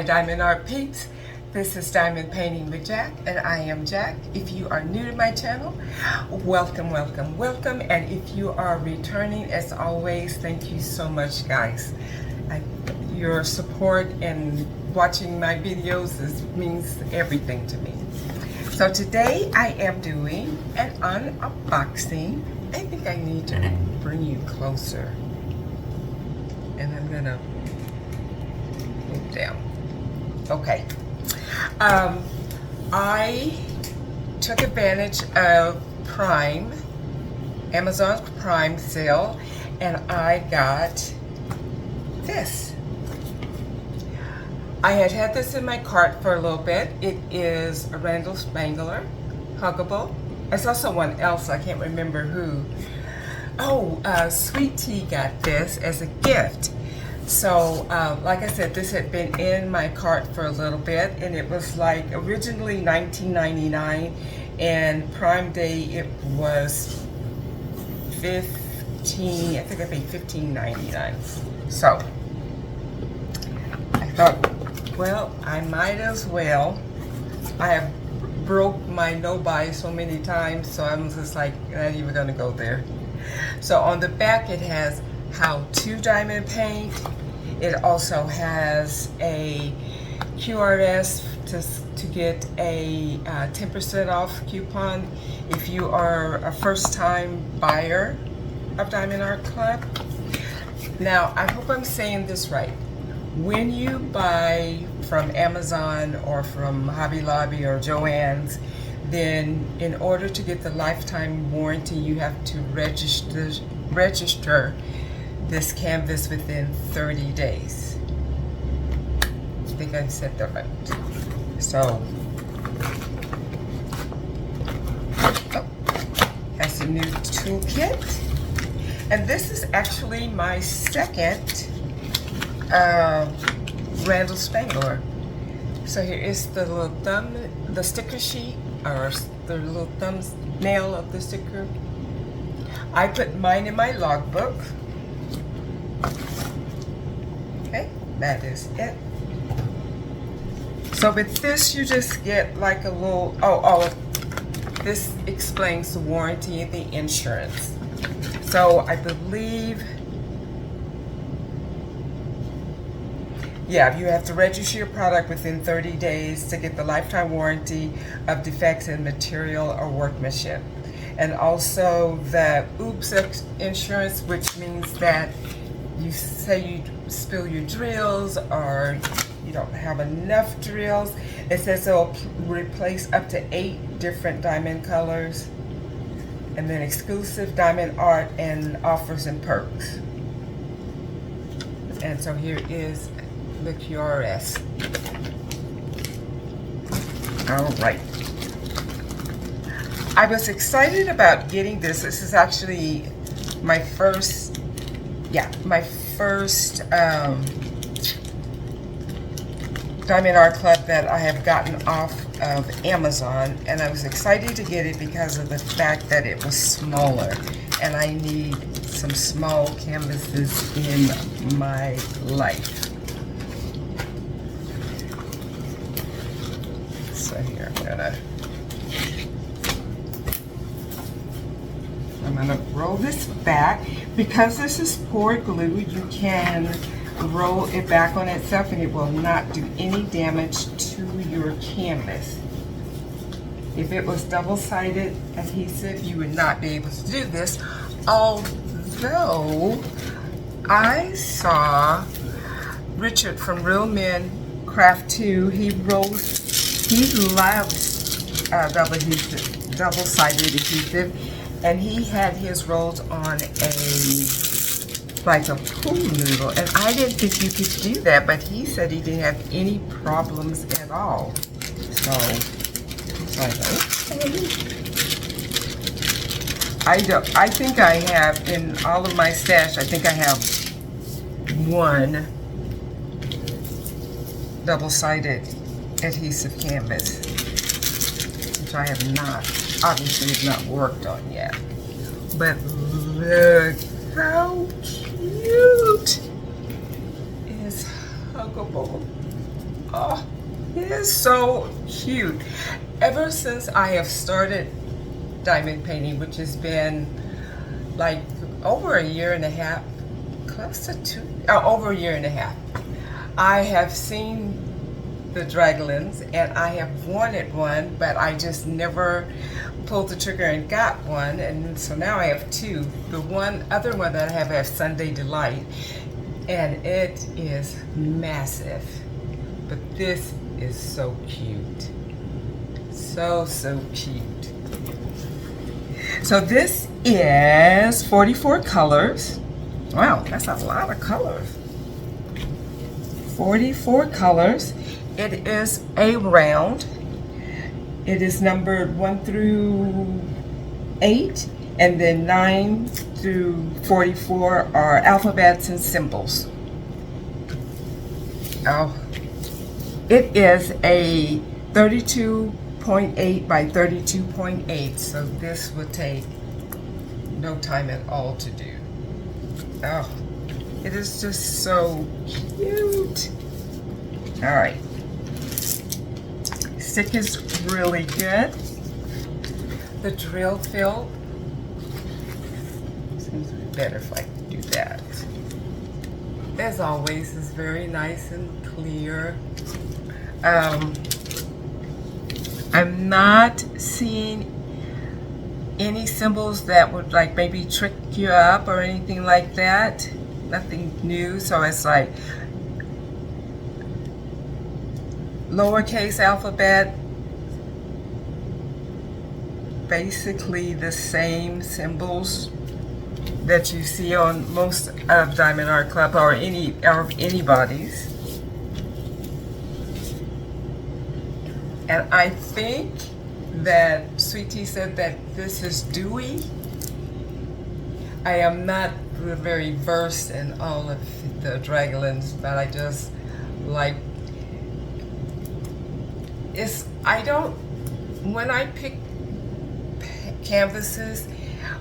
Hi Diamond Art Peeps, this is Diamond Painting with Jack, and I am Jack. If you are new to my channel, welcome, welcome, welcome, and if you are returning, as always, thank you so much, guys. Your support and watching my videos means everything to me. So today I am doing an unboxing. I think I need to bring you closer, and I'm gonna move down. Okay. I took advantage of Prime, Amazon's Prime sale, and I got this. I had this in my cart for a little bit. It is a Randall Spangler Huggable. There's also one else, I can't remember who. Oh, Sweet Tea got this as a gift. So, like I said, this had been in my cart for a little bit, and it was like originally $19.99, and Prime Day it was I think I paid $15.99. So, I thought, well, I might as well. I have broke my no-buy so many times, so I'm just like, not even gonna go there. So on the back it has how to diamond paint. It also has a QRS to get a 10% off coupon if you are a first-time buyer of Diamond Art Club. Now, I hope I'm saying this right. When you buy from Amazon or from Hobby Lobby or Joann's, then in order to get the lifetime warranty, you have to register this canvas within 30 days. I think I said that right. So, that's a new toolkit. And this is actually my second Randall Spangler. So here is the little the sticker sheet, or the little thumbnail of the sticker. I put mine in my logbook. Okay, that is it. So with this, you just get like a little, this explains the warranty and the insurance. So I believe, yeah, you have to register your product within 30 days to get the lifetime warranty of defects in material or workmanship. And also the OOPS insurance, which means that you say you spill your drills or you don't have enough drills. It says it'll replace up to 8 different diamond colors, and then exclusive diamond art and offers and perks. And so here is the QRS. All right. I was excited about getting this. This is actually my first Diamond Art Club that I have gotten off of Amazon, and I was excited to get it because of the fact that it was smaller, and I need some small canvases in my life. So here I'm gonna roll this back. Because this is pour glue, you can roll it back on itself and it will not do any damage to your canvas. If it was double-sided adhesive, you would not be able to do this. Although I saw Richard from Real Men Craft 2, he loves double-sided adhesive, and he had his rolls on like a pool noodle, and I didn't think you could do that, but he said he didn't have any problems at all. So it's like, okay. I think I have in all of my stash, I think I have one double-sided adhesive canvas, which I have not, obviously have not worked on yet. But look how cute! It's huggable. Oh, it is so cute. Ever since I have started diamond painting, which has been like over a year and a half, close to over a year and a half, I have seen the Draglins and I have wanted one, but I just never pulled the trigger and got one, and so now I have two. The other one that I have Sunday Delight, and it is massive, but this is so cute. So cute. So this is 44 colors. Wow, that's a lot of colors. 44 colors. It is a round. It is numbered 1 through 8, and then 9 through 44 are alphabets and symbols. Oh, it is a 32.8 by 32.8, so this would take no time at all to do. Oh, it is just so cute. All right. Stick is really good. The drill fill, seems better if I do that. As always, is very nice and clear. I'm not seeing any symbols that would like maybe trick you up or anything like that. Nothing new, so it's like lowercase alphabet, basically the same symbols that you see on most of Diamond Art Club or anybody's. And I think that Sweet Tea said that this is dewy. I am not very versed in all of the Draglins, but I just like when I pick canvases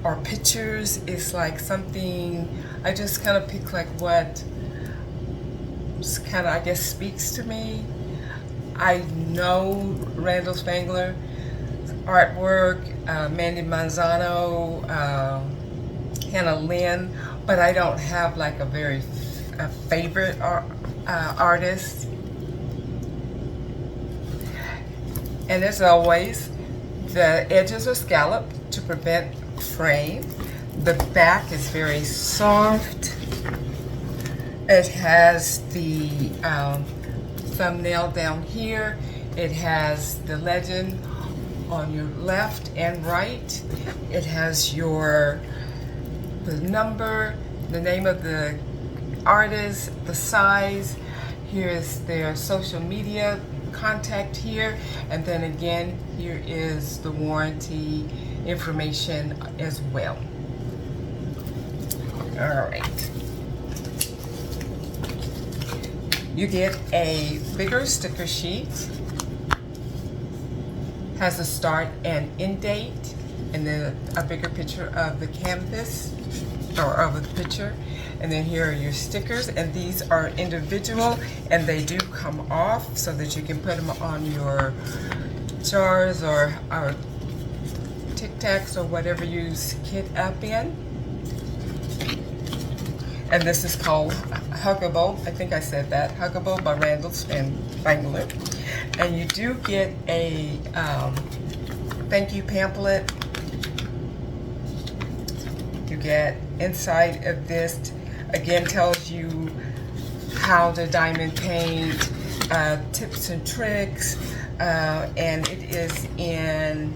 or pictures, it's like something, I just kind of pick like what kind of, I guess, speaks to me. I know Randall Spangler artwork, Mandy Manzano, Hannah Lynn, but I don't have like a favorite artist. And as always, the edges are scalloped to prevent fraying. The back is very soft. It has the thumbnail down here. It has the legend on your left and right. It has the number, the name of the artist, the size. Here is their social media contact here, and then again here is the warranty information as well. All right, you get a bigger sticker sheet, has a start and end date, and then a bigger picture of the canvas or of the picture. And then here are your stickers, and these are individual, and they do come off so that you can put them on your jars or Tic Tacs or whatever you kit up in. And this is called Huggable. I think I said that. Huggable by Randall Spangler. And you do get a thank you pamphlet. You get inside of this, again, tells you how to diamond paint, tips and tricks, and it is in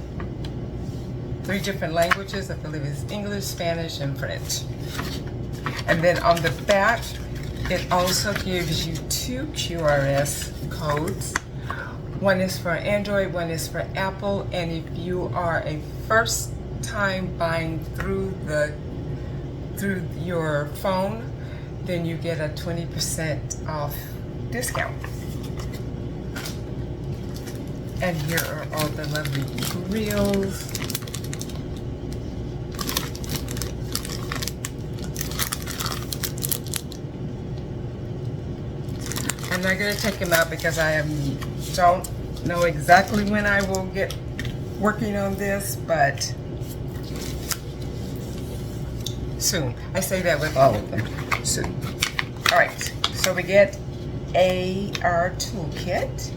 3 different languages. I believe it's English, Spanish, and French. And then on the back, it also gives you 2 QRS codes. One is for Android, one is for Apple, and if you are a first time buying through your phone, then you get a 20% off discount. And here are all the lovely grills. And I'm not going to take them out because I don't know exactly when I will get working on this, but soon. I say that with all of them. Soon. All right. So we get our toolkit.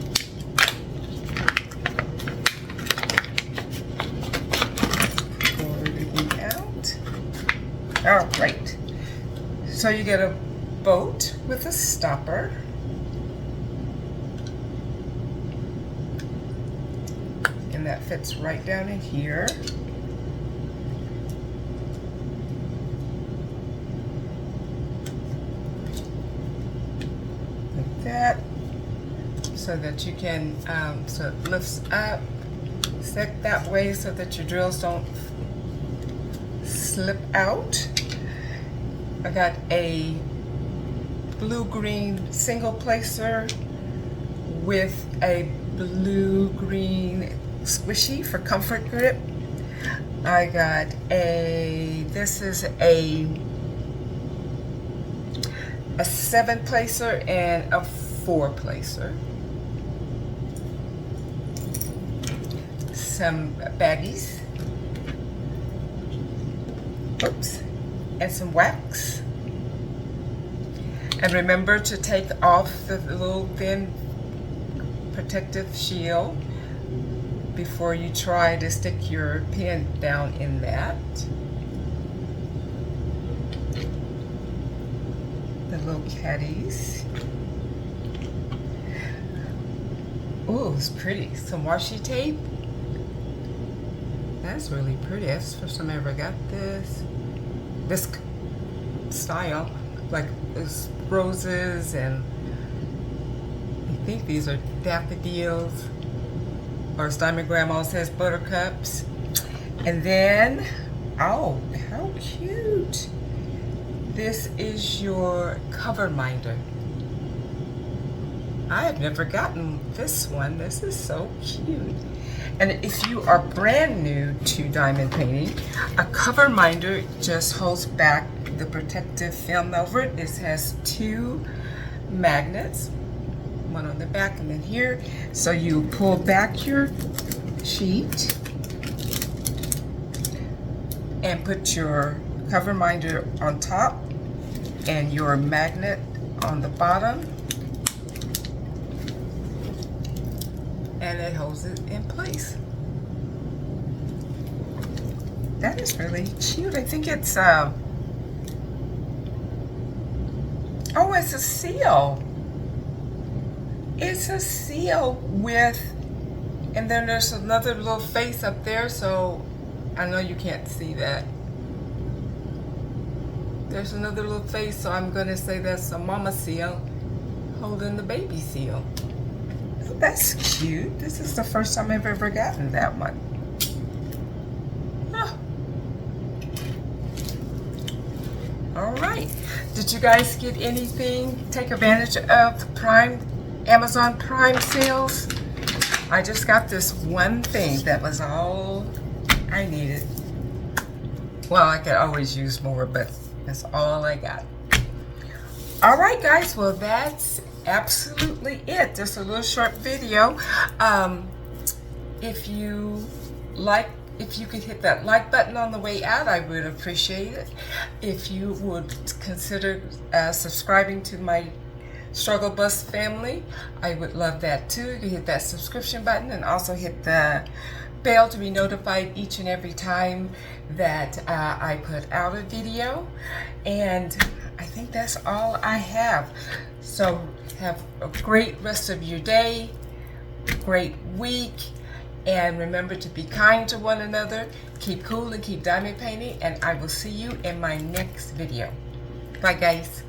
Pour everything out. All right. So you get a boat with a stopper. And that fits right down in here. Like that. So that you can, so it lifts up, set that way so that your drills don't slip out. I got a blue-green single placer with a blue-green squishy for comfort grip. I got this is a 7 placer and a 4 placer. Some baggies. Oops. And some wax. And remember to take off the little thin protective shield before you try to stick your pen down in that. The little caddies. Ooh, it's pretty. Some washi tape. That's really pretty. That's the first time I ever got this style. Like it's roses, and I think these are daffodils, or as Diamond Grandma says, buttercups. And then, oh, how cute. This is your cover minder. I have never gotten this one. This is so cute. And if you are brand new to diamond painting, a cover minder just holds back the protective film over it. It has 2 magnets, one on the back and then here. So you pull back your sheet and put your cover minder on top and your magnet on the bottom, and it holds it in place. That is really cute. I think it's oh, it's a seal. It's a seal with, and then there's another little face up there, so I know you can't see that. There's another little face, so I'm gonna say that's a mama seal holding the baby seal. Oh, that's cute. This is the first time I've ever gotten that one. Huh. All right. Did you guys get anything? Take advantage of the Amazon Prime sales? I just got this one thing that was all I needed. Well, I could always use more, but that's all I got. All right, guys. Well, that's absolutely it. Just a little short video. If you could hit that like button on the way out, I would appreciate it. If you would consider subscribing to my Struggle Bus family, I would love that too. You can hit that subscription button and also hit the bell to be notified each and every time that I put out a video. And I think that's all I have. So have a great rest of your day, great week, and remember to be kind to one another, keep cool and keep diamond painting, and I will see you in my next video. Bye, guys.